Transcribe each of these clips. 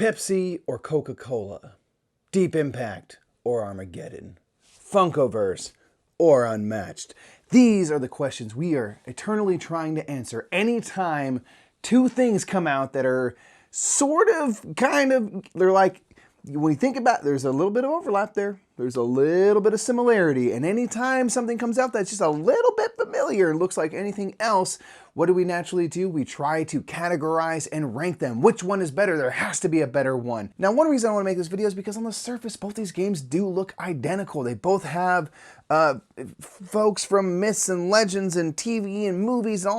Pepsi or Coca-Cola? Deep Impact or Armageddon? Funkoverse or Unmatched? These are the questions we are eternally trying to answer anytime two things come out that are sort of, they're like, when you think about it, there's a little bit of overlap there. There's a little bit of similarity. And anytime something comes out that's just a little bit familiar and looks like anything else, what do we naturally do? We try to categorize and rank them. Which one is better? There has to be a better one. Now, one reason I want to make this video is because on the surface, both these games do look identical. They both have folks from myths and legends and TV and movies and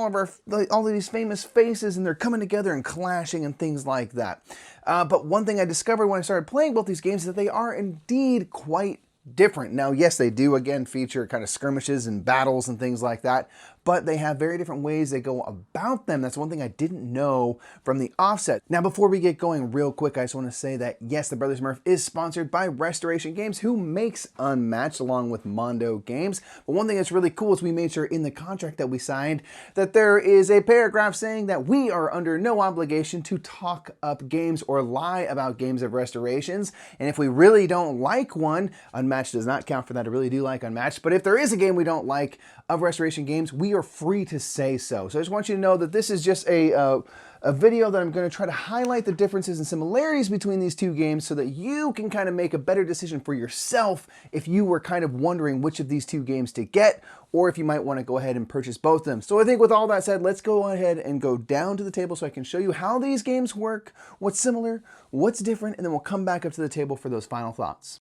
all of these famous faces, and they're coming together and clashing and things like that. But one thing I discovered when I started playing both these games is that they are indeed quite different. Now, yes, they do again feature kind of skirmishes and battles and things like that, but they have very different ways they go about them. That's one thing I didn't know from the offset. Now, before we get going real quick, I just want to say that yes, the Brothers Murph is sponsored by Restoration Games, who makes Unmatched along with Mondo Games. But one thing that's really cool is we made sure in the contract that we signed that there is a paragraph saying that we are under no obligation to talk up games or lie about games of Restorations. And if we really don't like one, Unmatched does not count for that. I really do like Unmatched. But if there is a game we don't like of Restoration Games, we are free to say so. So I just want you to know that this is just a video that I'm going to try to highlight the differences and similarities between these two games so that you can kind of make a better decision for yourself if you were kind of wondering which of these two games to get, or if you might want to go ahead and purchase both of them. So I think with all that said, let's go ahead and go down to the table so I can show you how these games work, what's similar, what's different, and then we'll come back up to the table for those final thoughts.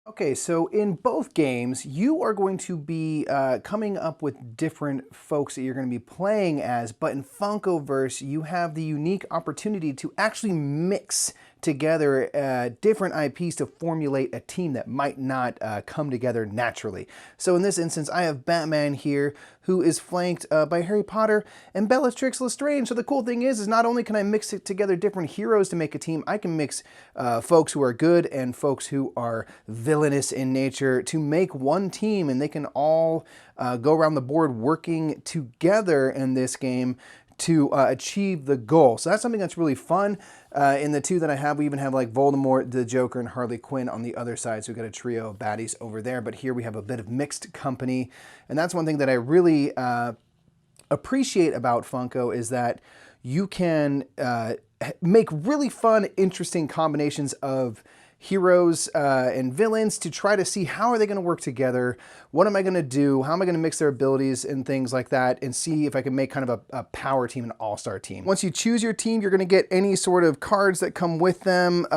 Okay, so in both games, you are going to be coming up with different folks that you're going to be playing as, but in Funkoverse, you have the unique opportunity to actually mix together different IPs to formulate a team that might not come together naturally. So in this instance, I have Batman here, who is flanked by Harry Potter and Bellatrix Lestrange. So the cool thing is not only can I mix it together different heroes to make a team, I can mix folks who are good and folks who are villainous in nature to make one team, and they can all go around the board working together in this game to achieve the goal. So that's something that's really fun. In the two that I have, we even have like Voldemort, the Joker, and Harley Quinn on the other side. So we've got a trio of baddies over there. But here we have a bit of mixed company. And that's one thing that I really appreciate about Funko is that you can make really fun, interesting combinations of heroes and villains to try to see how are they going to work together, what am I going to do, how am I going to mix their abilities and things like that, and see if I can make kind of a power team, an all-star team. Once you choose your team, you're going to get any sort of cards that come with them.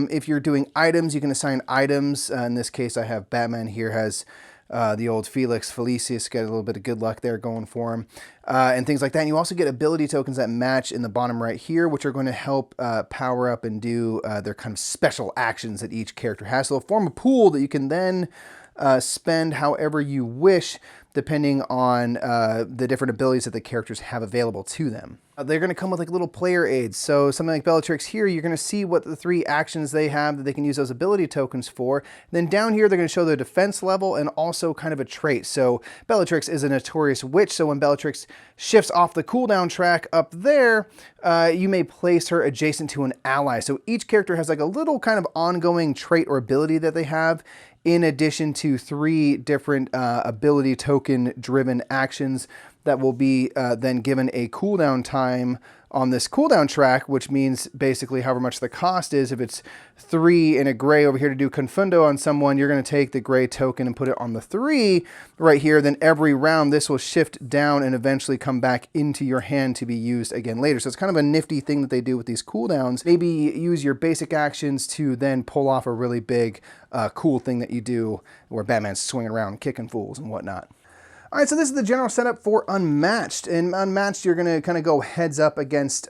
If you're doing items, you can assign items. In this case, I have Batman here has the old Felix Felicis, get a little bit of good luck there going for him, and things like that. And you also get ability tokens that match in the bottom right here, which are going to help power up and do their kind of special actions that each character has. So they'll form a pool that you can then spend however you wish, depending on the different abilities that the characters have available to them. They're going to come with like little player aids. So something like Bellatrix here, you're going to see what the 3 actions they have that they can use those ability tokens for. And then down here, they're going to show their defense level and also kind of a trait. So Bellatrix is a notorious witch. So when Bellatrix shifts off the cooldown track up there, you may place her adjacent to an ally. So each character has like a little kind of ongoing trait or ability that they have, in addition to 3 different ability token driven actions that will be then given a cooldown time on this cooldown track, which means basically however much the cost is. If it's 3 in a gray over here to do Confundo on someone, you're going to take the gray token and put it on the 3 right here. Then every round this will shift down and eventually come back into your hand to be used again later. So it's kind of a nifty thing that they do with these cooldowns. Maybe use your basic actions to then pull off a really big cool thing that you do where Batman's swinging around kicking fools and whatnot. All right, so this is the general setup for Unmatched. In Unmatched, you're going to kind of go heads up against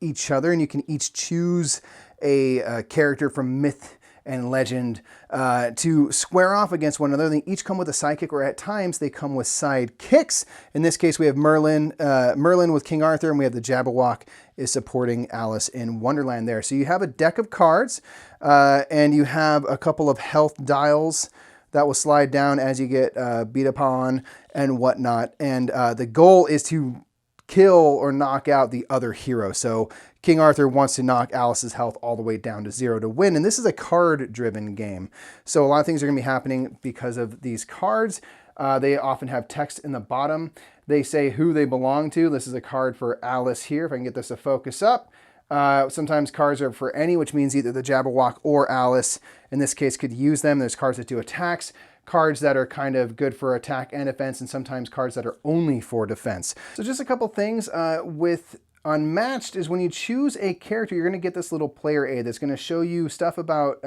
each other, and you can each choose a character from myth and legend to square off against one another. They each come with a sidekick, or at times they come with sidekicks. In this case, we have Merlin with King Arthur, and we have the Jabberwock is supporting Alice in Wonderland there. So you have a deck of cards, and you have a couple of health dials that will slide down as you get beat upon and whatnot. And the goal is to kill or knock out the other hero. So King Arthur wants to knock Alice's health all the way down to 0 to win. And this is a card-driven game. So a lot of things are going to be happening because of these cards. They often have text in the bottom. They say who they belong to. This is a card for Alice here, if I can get this to focus up. Sometimes cards are for any, which means either the Jabberwock or Alice, in this case, could use them. There's cards that do attacks, cards that are kind of good for attack and defense, and sometimes cards that are only for defense. So just a couple things with Unmatched is when you choose a character, you're going to get this little player aid that's going to show you stuff about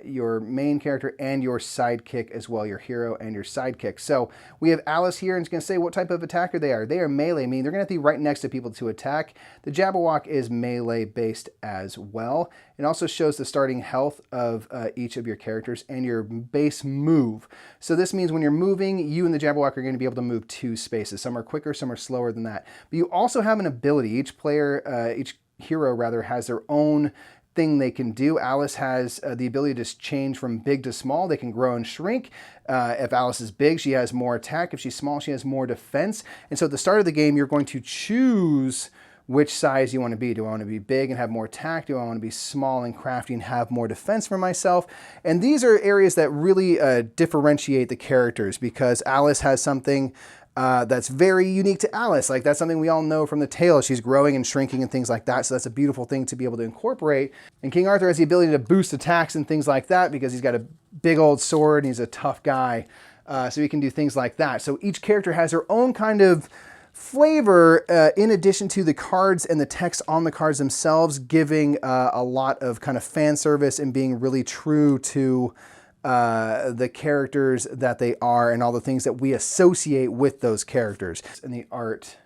your main character and your sidekick as well, your hero and your sidekick. So we have Alice here, and it's going to say what type of attacker they are. They are melee, meaning they're going to have to be right next to people to attack. The Jabberwock is melee based as well. It also shows the starting health of each of your characters and your base move. So this means when you're moving, you and the Jabberwock are going to be able to move 2 spaces. Some are quicker, some are slower than that. But you also have an ability. Each hero rather, has their own thing they can do. Alice has the ability to change from big to small. They can grow and shrink. If Alice is big, she has more attack. If she's small, she has more defense. And so at the start of the game, you're going to choose which size you want to be. Do I want to be big and have more attack? Do I want to be small and crafty and have more defense for myself? And these are areas that really differentiate the characters, because Alice has something that's very unique to Alice. Like, that's something we all know from the tale. She's growing and shrinking and things like that. So that's a beautiful thing to be able to incorporate. And King Arthur has the ability to boost attacks and things like that because he's got a big old sword and he's a tough guy. So he can do things like that. So each character has their own kind of flavor in addition to the cards and the text on the cards themselves, giving a lot of kind of fan service and being really true to the characters that they are and all the things that we associate with those characters. And the art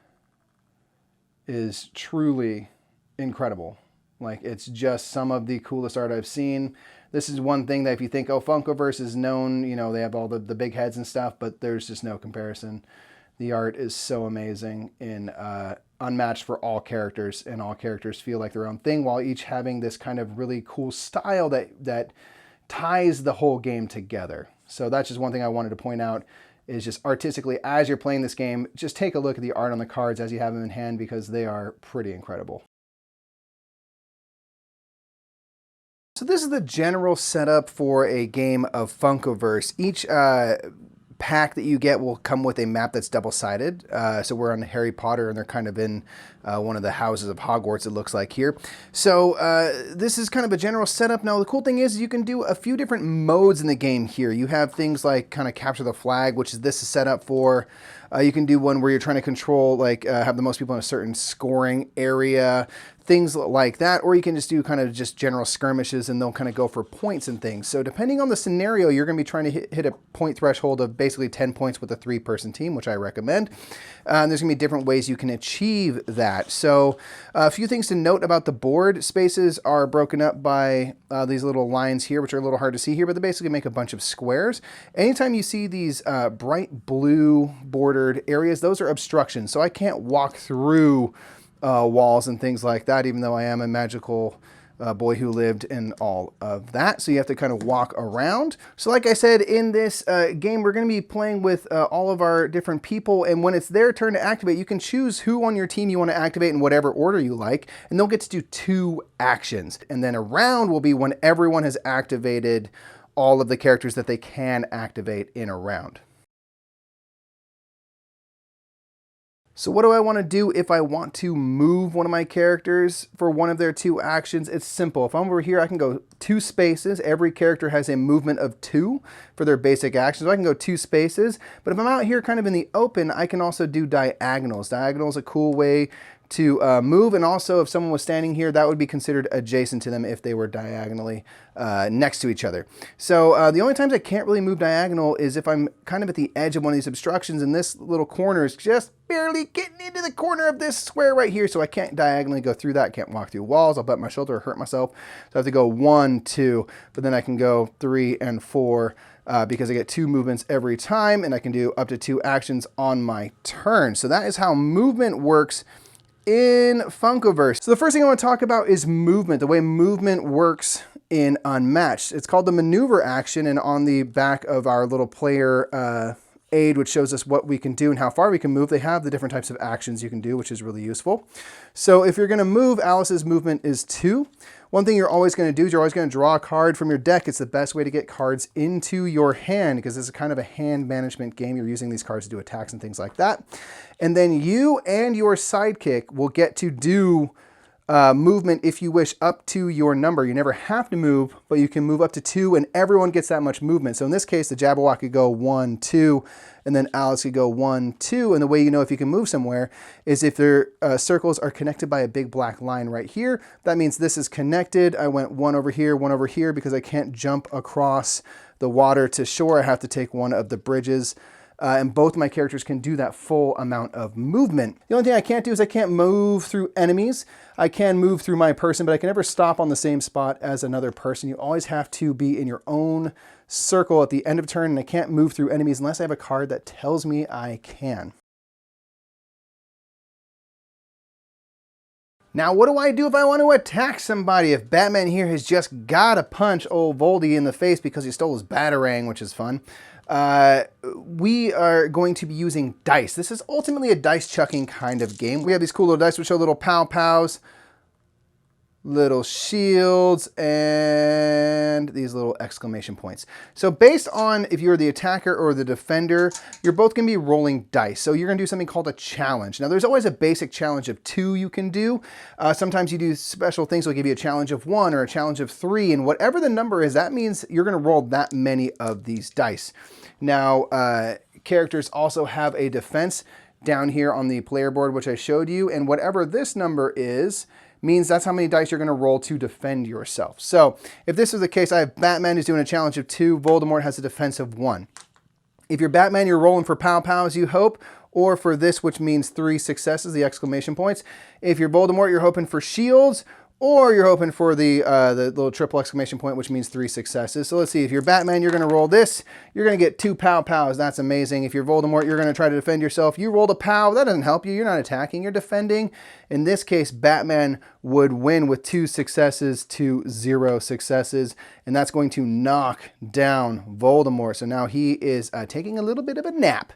is truly incredible. Like, it's just some of the coolest art I've seen. This is one thing that if you think, oh, Funkoverse is known, you know, they have all the big heads and stuff, but there's just no comparison. The art is so amazing in Unmatched for all characters, and all characters feel like their own thing, while each having this kind of really cool style that ties the whole game together. So that's just one thing I wanted to point out, is just artistically, as you're playing this game, just take a look at the art on the cards as you have them in hand, because they are pretty incredible. So this is the general setup for a game of Funkoverse. Each pack that you get will come with a map that's double-sided. So we're on Harry Potter, and they're kind of in one of the houses of Hogwarts, it looks like here. So this is kind of a general setup. Now, the cool thing is you can do a few different modes in the game here. You have things like kind of capture the flag, which is this is set up for. You can do one where you're trying to control, like have the most people in a certain scoring area, things like that. Or you can just do kind of just general skirmishes, and they'll kind of go for points and things. So depending on the scenario, you're going to be trying to hit a point threshold of basically 10 points with a 3-person team, which I recommend. And there's going to be different ways you can achieve that. So a few things to note about the board. Spaces are broken up by these little lines here, which are a little hard to see here, but they basically make a bunch of squares. Anytime you see these bright blue bordered areas, those are obstructions. So I can't walk through walls and things like that, even though I am a magical boy who lived in all of that. So you have to kind of walk around. So like I said, in this game, we're going to be playing with all of our different people. And when it's their turn to activate, you can choose who on your team you want to activate in whatever order you like. And they'll get to do 2 actions. And then a round will be when everyone has activated all of the characters that they can activate in a round. So what do I want to do if I want to move one of my characters for one of their 2 actions? It's simple. If I'm over here, I can go 2 spaces. Every character has a movement of 2 for their basic actions. So I can go 2 spaces. But if I'm out here kind of in the open, I can also do diagonals. Diagonal is a cool way to move, and also if someone was standing here, that would be considered adjacent to them if they were diagonally next to each other. So the only times I can't really move diagonal is if I'm kind of at the edge of one of these obstructions, and this little corner is just barely getting into the corner of this square right here, so I can't diagonally go through that. I can't walk through walls. I'll butt my shoulder or hurt myself. So I have to go 1, 2, but then I can go 3 and 4 because I get 2 movements every time, and I can do up to 2 actions on my turn. So that is how movement works in Funkoverse. So the first thing I want to talk about is movement, the way movement works in Unmatched. It's called the maneuver action, and on the back of our little player aid, which shows us what we can do and how far we can move. They have the different types of actions you can do, which is really useful. So if you're going to move, Alice's movement is 2. One thing you're always going to do is you're always going to draw a card from your deck. It's the best way to get cards into your hand because this is kind of a hand management game. You're using these cards to do attacks and things like that. And then you and your sidekick will get to do movement, if you wish, up to your number. You never have to move, but you can move up to 2, and everyone gets that much movement. So in this case, the Jabberwock could go 1, 2, and then Alice could go 1, 2. And the way you know if you can move somewhere is if their circles are connected by a big black line right here. That means this is connected. I went 1 over here because I can't jump across the water to shore. I have to take one of the bridges. And both my characters can do that full amount of movement. The only thing I can't do is I can't move through enemies. I can move through my person, but I can never stop on the same spot as another person. You always have to be in your own circle at the end of turn, and I can't move through enemies unless I have a card that tells me I can. Now, what do I do if I want to attack somebody? If Batman here has just got to punch old Voldy in the face because he stole his Batarang, which is fun, we are going to be using dice. This is ultimately a dice chucking kind of game. We have these cool little dice which show little pow-pows, little shields, and these little exclamation points. So based on if you're the attacker or the defender, you're both going to be rolling dice. So you're going to do something called a challenge. Now there's always a basic challenge of 2 you can do. Sometimes you do special things. They'll give you a challenge of 1 or a challenge of 3, and whatever the number is, that means you're going to roll that many of these dice. Now, characters also have a defense down here on the player board, which I showed you, and whatever this number is, means that's how many dice you're going to roll to defend yourself. So if this is the case, I have Batman who's doing a challenge of 2, Voldemort has a defense of 1. If you're Batman, you're rolling for pow-pows, you hope, or for this, which means 3 successes, the exclamation points. If you're Voldemort, you're hoping for shields, or you're hoping for the little triple exclamation point, which means 3 successes. So let's see, if you're Batman, you're going to roll this. You're going to get 2 pow-pows. That's amazing. If you're Voldemort, you're going to try to defend yourself. You rolled a pow. That doesn't help you. You're not attacking. You're defending. In this case, Batman would win with 2 successes to 0 successes, and that's going to knock down Voldemort. So now he is taking a little bit of a nap.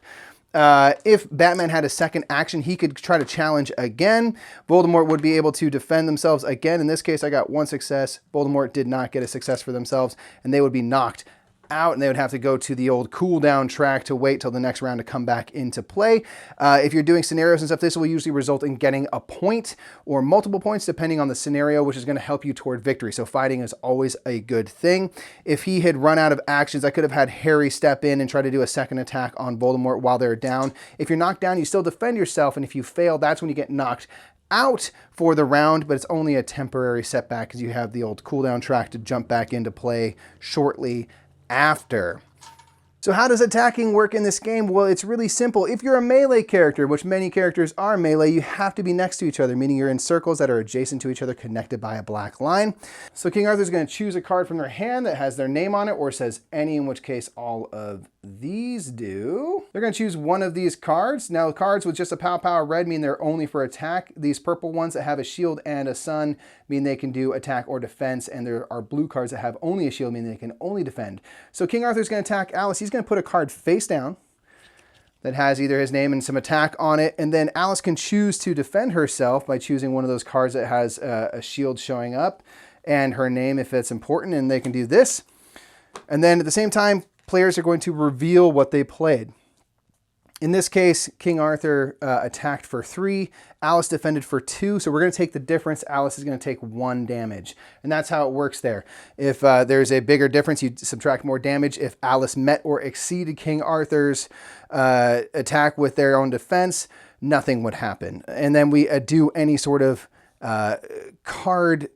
If Batman had a second action, he could try to challenge again. Voldemort would be able to defend themselves again. In this case, I got 1 success. Voldemort did not get a success for themselves, and they would be knocked out, and they would have to go to the old cooldown track to wait till the next round to come back into play. If you're doing scenarios and stuff, this will usually result in getting a point or multiple points depending on the scenario, which is going to help you toward victory. So fighting is always a good thing. If he had run out of actions, I could have had Harry step in and try to do a second attack on Voldemort while they're down. If you're knocked down, you still defend yourself, and if you fail, that's when you get knocked out for the round, but it's only a temporary setback because you have the old cooldown track to jump back into play shortly after. So how does attacking work in this game? Well, it's really simple. If you're a melee character, which many characters are melee, you have to be next to each other, meaning you're in circles that are adjacent to each other, connected by a black line. So King Arthur's going to choose a card from their hand that has their name on it, or says any, in which case all of these do. They're going to choose one of these cards. Now, cards with just a pow-pow red mean they're only for attack. These purple ones that have a shield and a sun mean they can do attack or defense, and there are blue cards that have only a shield, meaning they can only defend. So King Arthur's going to attack Alice. He's going to put a card face down that has either his name and some attack on it, and then Alice can choose to defend herself by choosing one of those cards that has a shield showing up and her name if it's important, and they can do this. And then at the same time, players are going to reveal what they played. In this case, King Arthur attacked for 3, Alice defended for 2, so we're going to take the difference. Alice is going to take 1 damage, and that's how it works there. If there's a bigger difference, you subtract more damage. If Alice met or exceeded King Arthur's attack with their own defense, nothing would happen. And then we do any sort of card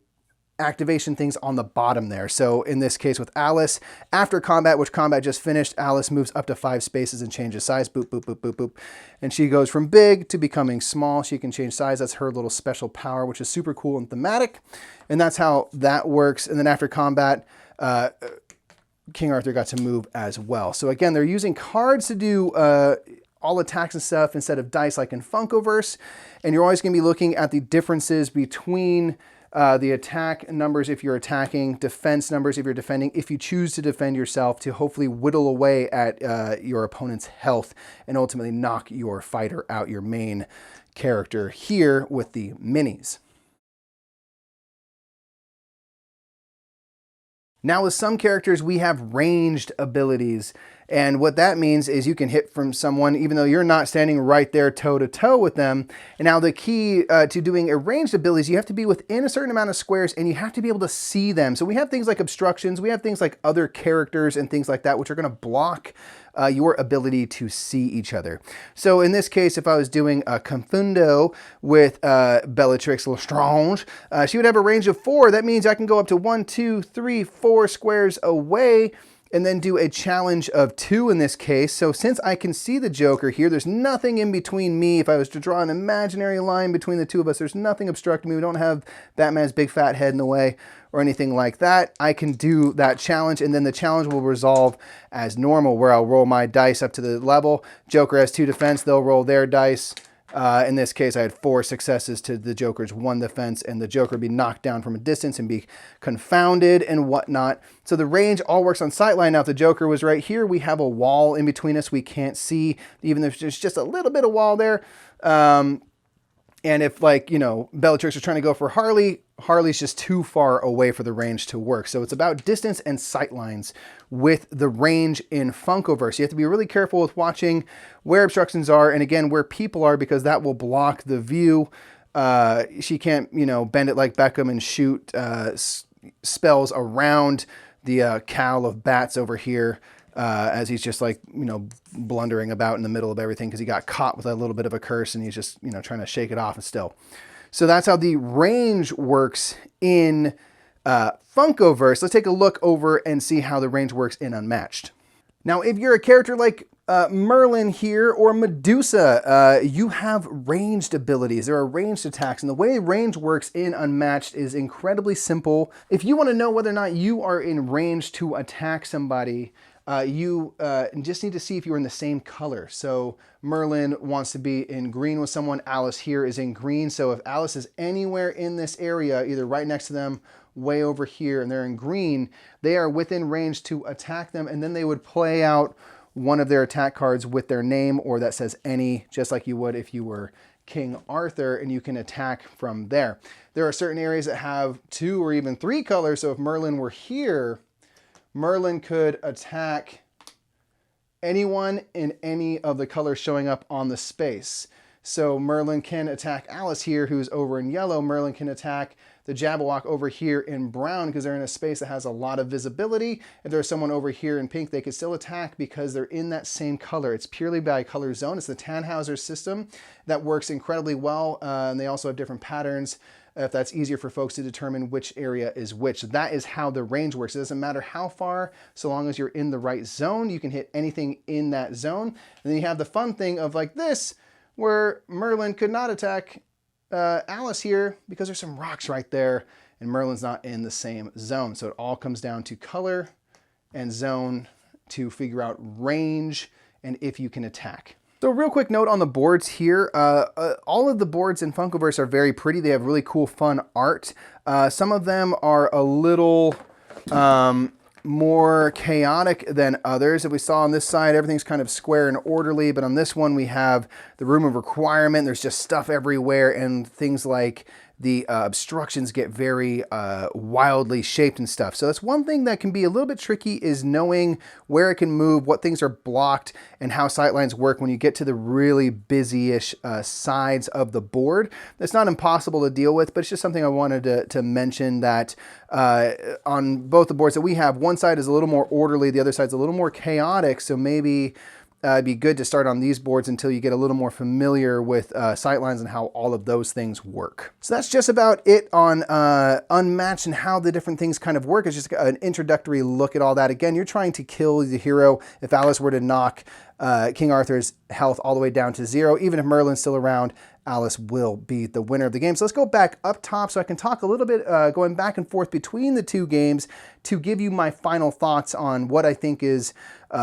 activation things on the bottom there. So in this case with Alice, after combat, which combat just finished, Alice moves up to 5 spaces and changes size. Boop, boop, boop, boop, boop. And she goes from big to becoming small. She can change size. That's her little special power, which is super cool and thematic. And that's how that works. And then after combat, King Arthur got to move as well. So again, they're using cards to do all attacks and stuff instead of dice like in Funkoverse. And you're always going to be looking at the differences between the attack numbers if you're attacking, defense numbers if you're defending, if you choose to defend yourself, to hopefully whittle away at your opponent's health and ultimately knock your fighter out, your main character here with the minis. Now with some characters, we have ranged abilities. And what that means is you can hit from someone even though you're not standing right there toe to toe with them. And now the key to doing a ranged abilities, you have to be within a certain amount of squares and you have to be able to see them. So we have things like obstructions, we have things like other characters and things like that, which are going to block your ability to see each other. So in this case, if I was doing a confundo with Bellatrix Lestrange, she would have a range of 4. That means I can go up to 1, 2, 3, 4 squares away and then do a challenge of 2 in this case. So since I can see the Joker here, there's nothing in between me. If I was to draw an imaginary line between the two of us, there's nothing obstructing me. We don't have Batman's big fat head in the way or anything like that. I can do that challenge, and then the challenge will resolve as normal, where I'll roll my dice up to the level. Joker has 2 defense, they'll roll their dice. In this case, I had 4 successes to the Joker's 1 defense, and the Joker would be knocked down from a distance and be confounded and whatnot. So the range all works on sightline. Now, if the Joker was right here, we have a wall in between us. We can't see, even if there's just a little bit of wall there. And if, like, you know, Bellatrix was trying to go for Harley, Harley's just too far away for the range to work. So it's about distance and sightlines with the range in Funkoverse. You have to be really careful with watching where obstructions are and, again, where people are, because that will block the view. She can't, you know, bend it like Beckham and shoot spells around the cowl of bats over here. As he's just, like, you know, blundering about in the middle of everything because he got caught with a little bit of a curse and he's just, you know, trying to shake it off and still. So that's how the range works in Funkoverse. Let's take a look over and see how the range works in Unmatched. Now, if you're a character like Merlin here or Medusa, you have ranged abilities. There are ranged attacks, and the way range works in Unmatched is incredibly simple. If you want to know whether or not you are in range to attack somebody, you just need to see if you're in the same color. So Merlin wants to be in green with someone. Alice here is in green. So if Alice is anywhere in this area, either right next to them, way over here, and they're in green, they are within range to attack them. And then they would play out one of their attack cards with their name or that says any, just like you would if you were King Arthur, and you can attack from there. There are certain areas that have 2 or even 3 colors. So if Merlin were here, Merlin could attack anyone in any of the colors showing up on the space. So Merlin can attack Alice here, who's over in yellow. Merlin can attack the Jabberwock over here in brown because they're in a space that has a lot of visibility. If there's someone over here in pink, they could still attack because they're in that same color. It's purely by color zone. It's the Tannhauser system that works incredibly well. And they also have different patterns if that's easier for folks to determine which area is which. That is how the range works. It doesn't matter how far, so long as you're in the right zone, you can hit anything in that zone. And then you have the fun thing of like this, where Merlin could not attack Alice here because there's some rocks right there, and Merlin's not in the same zone. So it all comes down to color and zone to figure out range and if you can attack. So real quick note on the boards here, all of the boards in Funkoverse are very pretty. They have really cool, fun art. Some of them are a little more chaotic than others. If we saw on this side, everything's kind of square and orderly, but on this one we have the room of requirement. There's just stuff everywhere, and things like the obstructions get very wildly shaped and stuff. So that's one thing that can be a little bit tricky, is knowing where it can move, what things are blocked, and how sightlines work when you get to the really busy-ish sides of the board. That's not impossible to deal with, but it's just something I wanted to mention, that on both the boards that we have, one side is a little more orderly, the other side's a little more chaotic, so maybe it'd be good to start on these boards until you get a little more familiar with sightlines and how all of those things work. So that's just about it on Unmatched and how the different things kind of work. It's just an introductory look at all that. Again, you're trying to kill the hero. If Alice were to knock King Arthur's health all the way down to 0, even if Merlin's still around, Alice will be the winner of the game. So let's go back up top so I can talk a little bit, going back and forth between the two games, to give you my final thoughts on what I think is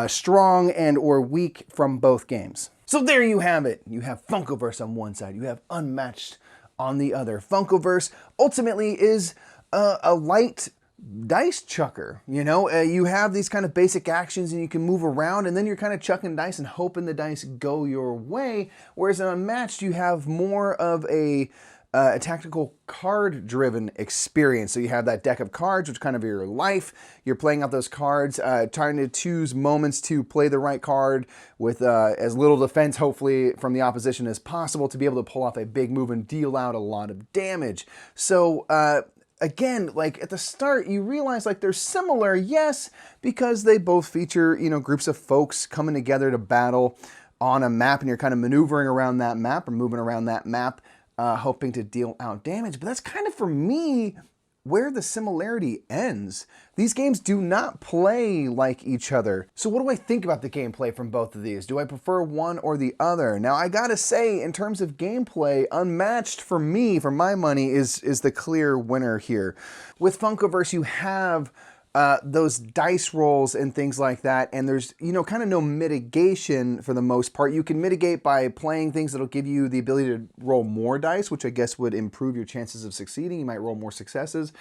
strong and or weak from both games. So there you have it. You have Funkoverse on one side, you have Unmatched on the other. Funkoverse ultimately is a light dice chucker. You know, you have these kind of basic actions and you can move around, and then you're kind of chucking dice and hoping the dice go your way. Whereas in Unmatched, you have more of a tactical card-driven experience. So you have that deck of cards, which kind of your life. You're playing out those cards, trying to choose moments to play the right card with as little defense, hopefully, from the opposition as possible to be able to pull off a big move and deal out a lot of damage. So again, like at the start, you realize like they're similar, yes, because they both feature, you know, groups of folks coming together to battle on a map, and you're kind of maneuvering around that map or moving around that map, hoping to deal out damage. But that's kind of, for me, where the similarity ends. These games do not play like each other. So what do I think about the gameplay from both of these? Do I prefer one or the other? Now, I gotta say, in terms of gameplay, Unmatched, for me, for my money, is the clear winner here. With Funkoverse, you have those dice rolls and things like that, and there's, you know, kind of no mitigation for the most part. You can mitigate by playing things that'll give you the ability to roll more dice, which I guess would improve your chances of succeeding. You might roll more successes.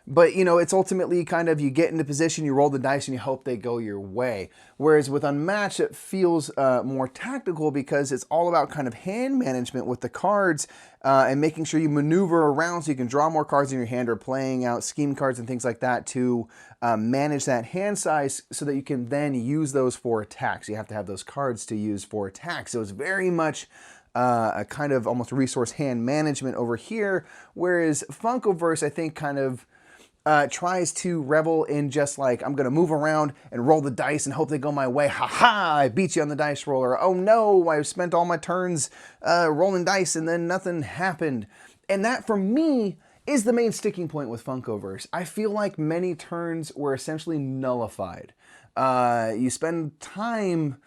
But, you know, it's ultimately kind of, you get into position, you roll the dice, and you hope they go your way. Whereas with Unmatched, it feels more tactical because it's all about kind of hand management with the cards and making sure you maneuver around so you can draw more cards in your hand, or playing out scheme cards and things like that to manage that hand size so that you can then use those for attacks. You have to have those cards to use for attacks. So it's very much a kind of almost resource hand management over here, whereas Funkoverse, I think, kind of tries to revel in just like, I'm going to move around and roll the dice and hope they go my way. Ha ha, I beat you on the dice roller. Oh no, I spent all my turns rolling dice and then nothing happened. And that, for me, is the main sticking point with Funkoverse. I feel like many turns were essentially nullified. You spend time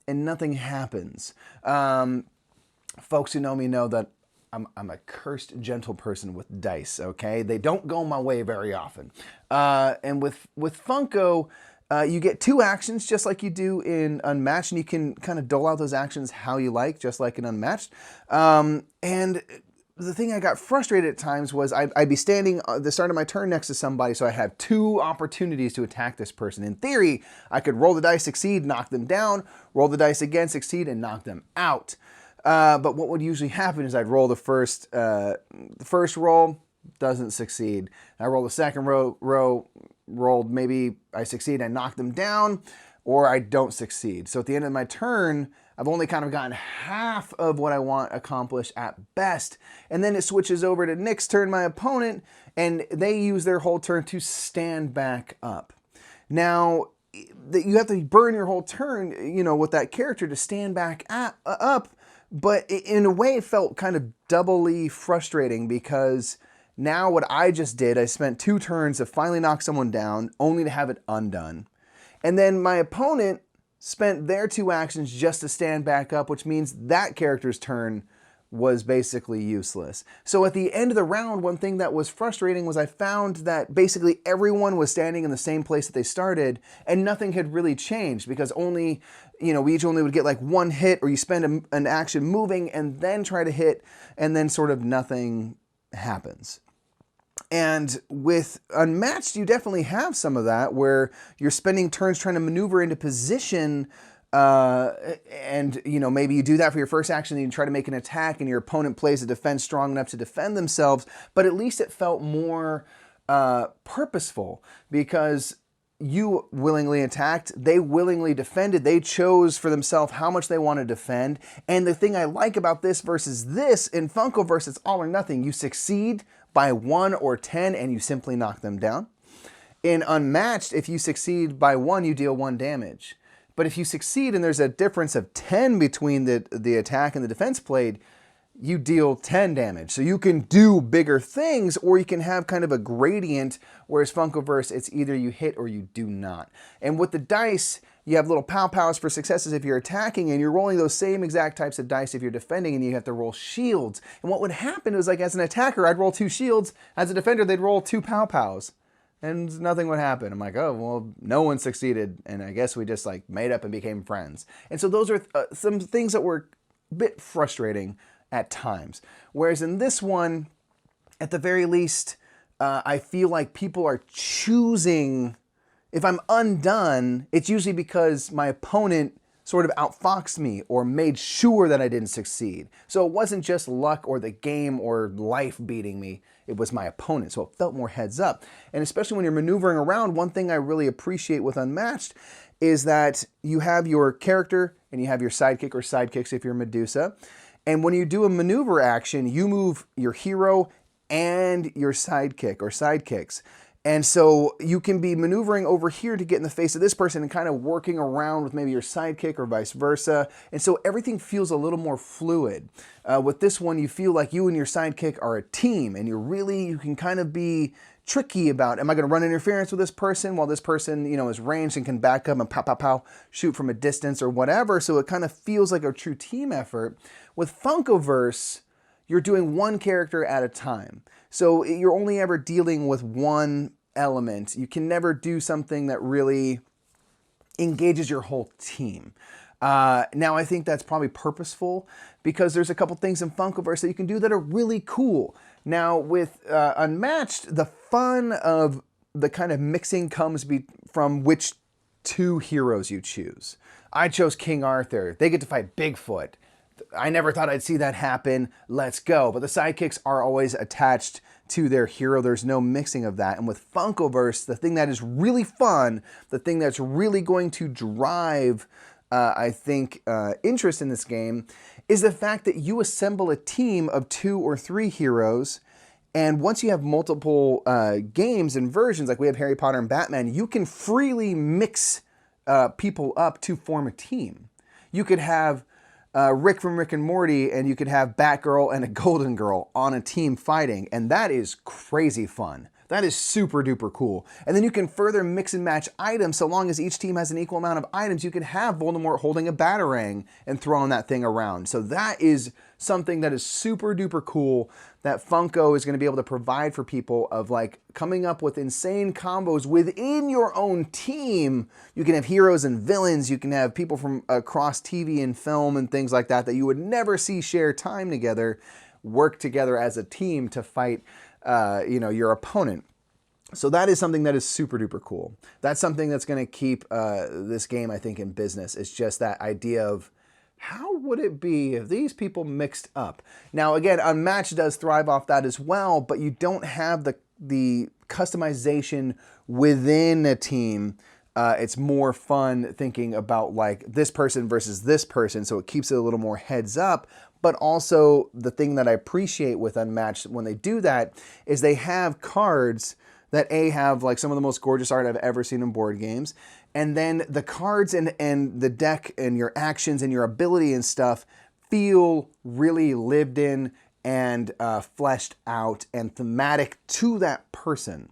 and nothing happens. Folks who know me know that I'm a cursed gentle person with dice, okay? They don't go my way very often. And with Funko, you get 2 actions just like you do in Unmatched, and you can kind of dole out those actions how you like, just like in Unmatched. And the thing I got frustrated at times was I'd be standing at the start of my turn next to somebody, so I have 2 opportunities to attack this person. In theory, I could roll the dice, succeed, knock them down, roll the dice again, succeed, and knock them out. But what would usually happen is I'd roll the first roll, doesn't succeed. I roll the second roll, rolled, maybe I succeed, I knock them down, or I don't succeed. So at the end of my turn, I've only kind of gotten half of what I want accomplished at best. And then it switches over to Nick's turn, my opponent, and they use their whole turn to stand back up. Now, you have to burn your whole turn, you know, with that character to stand back up. But in a way, it felt kind of doubly frustrating because now what I just did, I spent 2 turns to finally knock someone down, only to have it undone. And then my opponent spent their 2 actions just to stand back up, which means that character's turn was basically useless. So at the end of the round, one thing that was frustrating was I found that basically everyone was standing in the same place that they started, and nothing had really changed because only, you know, we each only would get like 1 hit, or you spend an action moving and then try to hit, and then sort of nothing happens. And with Unmatched, you definitely have some of that where you're spending turns trying to maneuver into position. And, you know, maybe you do that for your first action, and you try to make an attack, and your opponent plays a defense strong enough to defend themselves. But at least it felt more purposeful because you willingly attacked, they willingly defended, they chose for themselves how much they want to defend. And the thing I like about this versus this, in Funkoverse, it's all or nothing. You succeed by 1 or 10, and you simply knock them down. In Unmatched, if you succeed by 1, you deal 1 damage. But if you succeed and there's a difference of 10 between the attack and the defense played, you deal 10 damage. So you can do bigger things, or you can have kind of a gradient, whereas Funkoverse, it's either you hit or you do not. And with the dice, you have little pow-pows for successes if you're attacking, and you're rolling those same exact types of dice if you're defending, and you have to roll shields. And what would happen is, like, as an attacker, I'd roll 2 shields. As a defender, they'd roll 2 pow-pows. And nothing would happen. I'm like, oh, well, no one succeeded, and I guess we just like made up and became friends. And so those are some things that were a bit frustrating at times. Whereas in this one, at the very least, I feel like people are choosing. If I'm undone, it's usually because my opponent sort of outfoxed me or made sure that I didn't succeed. So it wasn't just luck or the game or life beating me, it was my opponent. So it felt more heads up. And especially when you're maneuvering around, one thing I really appreciate with Unmatched is that you have your character and you have your sidekick or sidekicks if you're Medusa. And when you do a maneuver action, you move your hero and your sidekick or sidekicks. And so you can be maneuvering over here to get in the face of this person and kind of working around with maybe your sidekick or vice versa. And so everything feels a little more fluid. With this one, you feel like you and your sidekick are a team, and you can kind of be tricky about, am I going to run interference with this person while this person, is ranged and can back up and pow, pow, pow, shoot from a distance or whatever. So it kind of feels like a true team effort. With Funkoverse, you're doing one character at a time. So you're only ever dealing with one element. You can never do something that really engages your whole team. Now, I think that's probably purposeful because there's a couple things in Funkoverse that you can do that are really cool. Now, with Unmatched, the fun of the kind of mixing comes from which two heroes you choose. I chose King Arthur. They get to fight Bigfoot. I never thought I'd see that happen. Let's go. But the sidekicks are always attached to their hero. There's no mixing of that. And with Funkoverse, the thing that is really fun, the thing that's really going to drive, I think, interest in this game is the fact that you assemble a team of 2 or 3 heroes. And once you have multiple games and versions, like we have Harry Potter and Batman, you can freely mix people up to form a team. You could have Rick from Rick and Morty, and you could have Batgirl and a Golden Girl on a team fighting, and that is crazy fun. That is super duper cool. And then you can further mix and match items. So long as each team has an equal amount of items, you can have Voldemort holding a Batarang and throwing that thing around. So that is something that is super duper cool that Funko is going to be able to provide for people, of like coming up with insane combos within your own team. You can have heroes and villains. You can have people from across TV and film and things like that you would never see share time together, work together as a team to fight your opponent. So that is something that is super duper cool. That's something that's going to keep this game, I think, in business. It's just that idea of how would it be if these people mixed up? Now, again, Unmatched does thrive off that as well, but you don't have the customization within a team. It's more fun thinking about like this person versus this person, so it keeps it a little more heads up. But also the thing that I appreciate with Unmatched when they do that is they have cards that have like some of the most gorgeous art I've ever seen in board games. And then the cards and the deck and your actions and your ability and stuff feel really lived in and fleshed out and thematic to that person.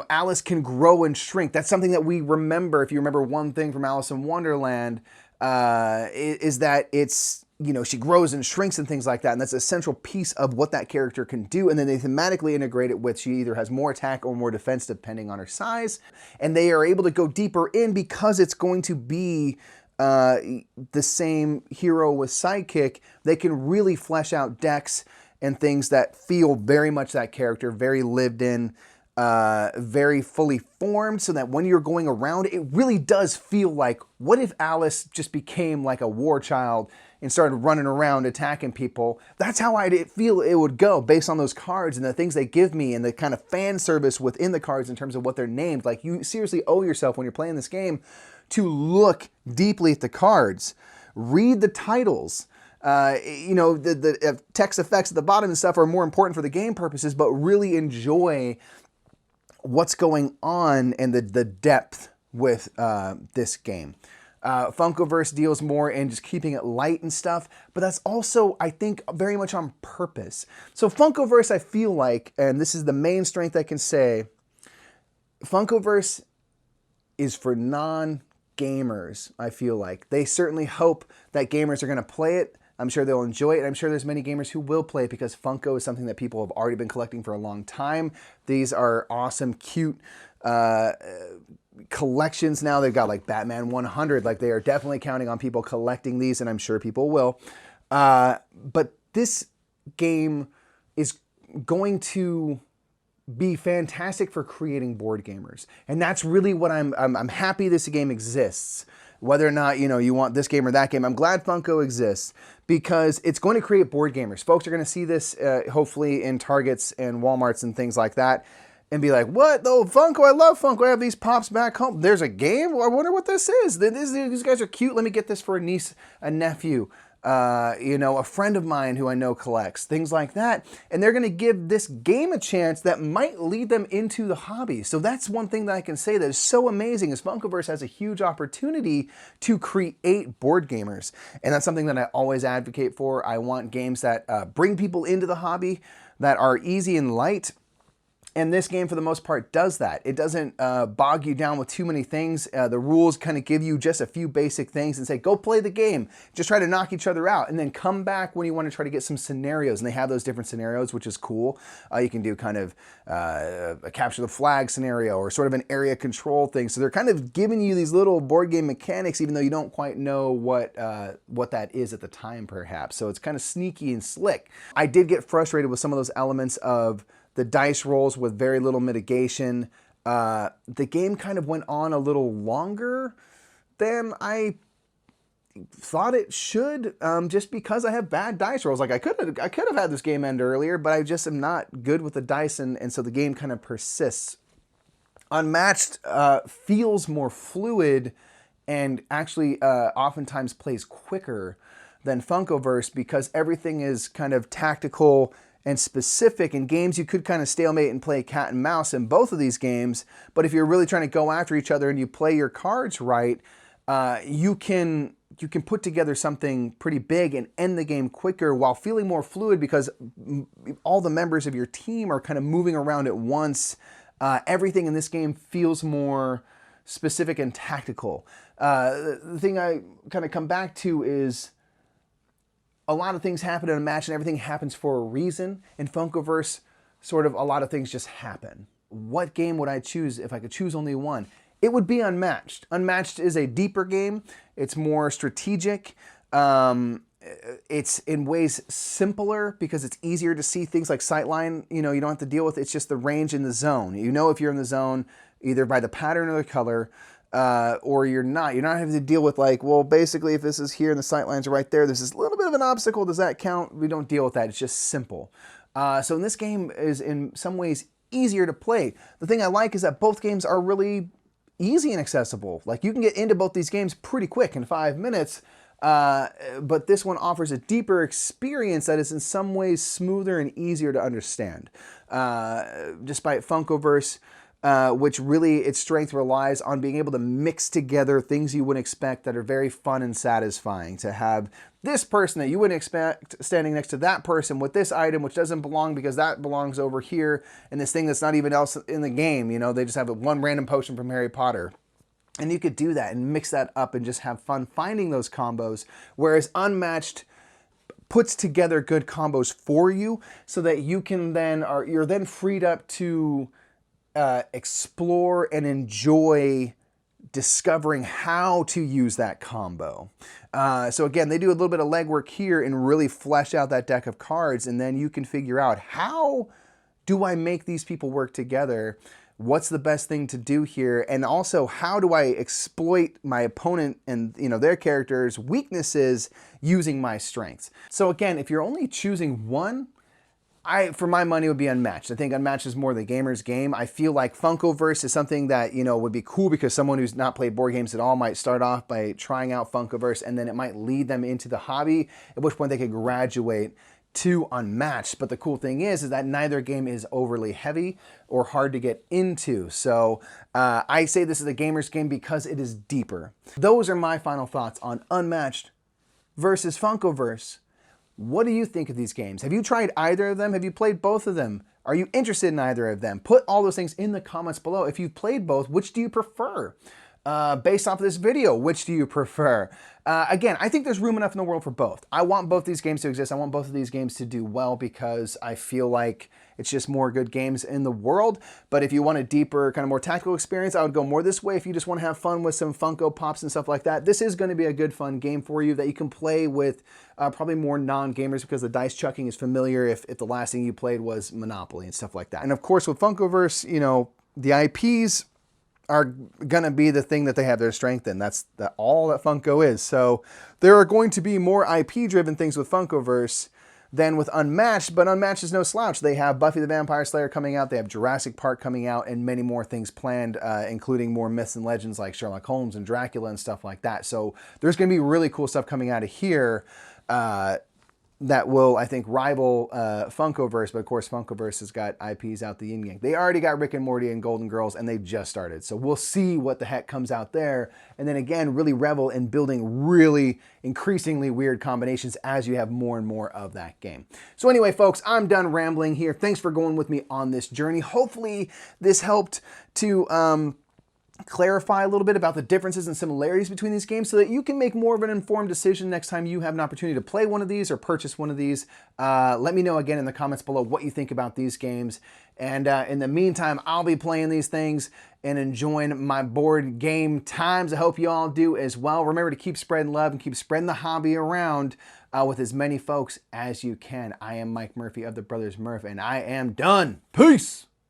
Alice can grow and shrink. That's something that we remember. If you remember one thing from Alice in Wonderland, is that it's, she grows and shrinks and things like that. And that's a central piece of what that character can do. And then they thematically integrate it with, she either has more attack or more defense depending on her size. And they are able to go deeper in because it's going to be the same hero with sidekick. They can really flesh out decks and things that feel very much that character, very lived in, very fully formed, so that when you're going around, it really does feel like, what if Alice just became like a war child and started running around attacking people? That's how I feel it would go based on those cards and the things they give me and the kind of fan service within the cards in terms of what they're named. Like, you seriously owe yourself when you're playing this game to look deeply at the cards, read the titles. The text effects at the bottom and stuff are more important for the game purposes, but really enjoy what's going on and the depth with this game. Funkoverse deals more in just keeping it light and stuff, but that's also, I think, very much on purpose. So Funkoverse, I feel like, and this is the main strength I can say, Funkoverse is for non-gamers, I feel like. They certainly hope that gamers are going to play it. I'm sure they'll enjoy it. I'm sure there's many gamers who will play it because Funko is something that people have already been collecting for a long time. These are awesome, cute collections now. They've got like Batman 100. Like, they are definitely counting on people collecting these, and I'm sure people will. But this game is going to be fantastic for creating board gamers. And that's really what I'm happy this game exists. Whether or not, you want this game or that game, I'm glad Funko exists because it's going to create board gamers. Folks are going to see this hopefully in Targets and Walmarts and things like that and be like, what? Oh, Funko, I love Funko. I have these Pops back home. There's a game? Well, I wonder what this is. These guys are cute. Let me get this for a niece, a nephew. A friend of mine who I know collects, things like that. And they're going to give this game a chance that might lead them into the hobby. So that's one thing that I can say that is so amazing is Funkoverse has a huge opportunity to create board gamers. And that's something that I always advocate for. I want games that bring people into the hobby, that are easy and light. And this game, for the most part, does that. It doesn't bog you down with too many things. The rules kind of give you just a few basic things and say, go play the game. Just try to knock each other out. And then come back when you want to try to get some scenarios. And they have those different scenarios, which is cool. You can do kind of a capture the flag scenario or sort of an area control thing. So they're kind of giving you these little board game mechanics, even though you don't quite know what that is at the time, perhaps. So it's kind of sneaky and slick. I did get frustrated with some of those elements of the dice rolls with very little mitigation. The game kind of went on a little longer than I thought it should, just because I have bad dice rolls. Like I could have had this game end earlier, but I just am not good with the dice, and so the game kind of persists. Unmatched feels more fluid and actually oftentimes plays quicker than Funkoverse because everything is kind of tactical and specific. In games, you could kind of stalemate and play cat and mouse in both of these games, but if you're really trying to go after each other and you play your cards right, you can put together something pretty big and end the game quicker while feeling more fluid because all the members of your team are kind of moving around at once. Everything in this game feels more specific and tactical. The thing I kind of come back to is a lot of things happen in a match and everything happens for a reason. In Funkoverse, sort of a lot of things just happen. What game would I choose if I could choose only one? It would be Unmatched. Unmatched is a deeper game. It's more strategic. It's in ways simpler because it's easier to see things like sightline. You don't have to deal with it. It's just the range in the zone. You know if you're in the zone either by the pattern or the color, or you're not. You're not having to deal with like, well, basically if this is here and the sight lines are right there, this is a little bit of an obstacle. Does that count? We don't deal with that. It's just simple. So in this game is in some ways easier to play. The thing I like is that both games are really easy and accessible. Like you can get into both these games pretty quick in 5 minutes, but this one offers a deeper experience that is in some ways smoother and easier to understand. Despite Funkoverse, which really its strength relies on being able to mix together things you wouldn't expect that are very fun and satisfying. To have this person that you wouldn't expect standing next to that person with this item which doesn't belong because that belongs over here, and this thing that's not even else in the game. They just have one random potion from Harry Potter. And you could do that and mix that up and just have fun finding those combos, whereas Unmatched puts together good combos for you so that you can you're then freed up to explore and enjoy discovering how to use that combo. So again, they do a little bit of legwork here and really flesh out that deck of cards, and then you can figure out, how do I make these people work together? What's the best thing to do here? And also, how do I exploit my opponent and their characters' weaknesses using my strengths? So again, if you're only choosing one, for my money, it would be Unmatched. I think Unmatched is more the gamer's game. I feel like Funkoverse is something that, would be cool because someone who's not played board games at all might start off by trying out Funkoverse, and then it might lead them into the hobby, at which point they could graduate to Unmatched. But the cool thing is that neither game is overly heavy or hard to get into. So I say this is a gamer's game because it is deeper. Those are my final thoughts on Unmatched versus Funkoverse. What do you think of these games? Have you tried either of them? Have you played both of them? Are you interested in either of them? Put all those things in the comments below. If you've played both, which do you prefer? Based off of this video, which do you prefer? Again, I think there's room enough in the world for both. I want both these games to exist. I want both of these games to do well because I feel like It's just more good games in the world. But if you want a deeper, kind of more tactical experience, I would go more this way. If you just want to have fun with some Funko Pops and stuff like that, this is going to be a good fun game for you that you can play with probably more non-gamers, because the dice chucking is familiar if the last thing you played was Monopoly and stuff like that. And of course with Funkoverse, you know, the IPs are gonna be the thing that they have their strength in. That's all that Funko is. So there are going to be more IP-driven things with Funkoverse than with Unmatched, but Unmatched is no slouch. They have Buffy the Vampire Slayer coming out, they have Jurassic Park coming out, and many more things planned, including more myths and legends like Sherlock Holmes and Dracula and stuff like that. So there's gonna be really cool stuff coming out of here that will, I think, rival Funkoverse, but of course Funkoverse has got IPs out the yin yang. They already got Rick and Morty and Golden Girls, and they just started. So we'll see what the heck comes out there. And then again, really revel in building really increasingly weird combinations as you have more and more of that game. So anyway, folks, I'm done rambling here. Thanks for going with me on this journey. Hopefully this helped to clarify a little bit about the differences and similarities between these games so that you can make more of an informed decision next time you have an opportunity to play one of these or purchase one of these. Let me know again in the comments below what you think about these games. And in the meantime, I'll be playing these things and enjoying my board game times. I hope you all do as well. Remember to keep spreading love and keep spreading the hobby around with as many folks as you can. I am Mike Murphy of the Brothers Murph, and I am done. Peace!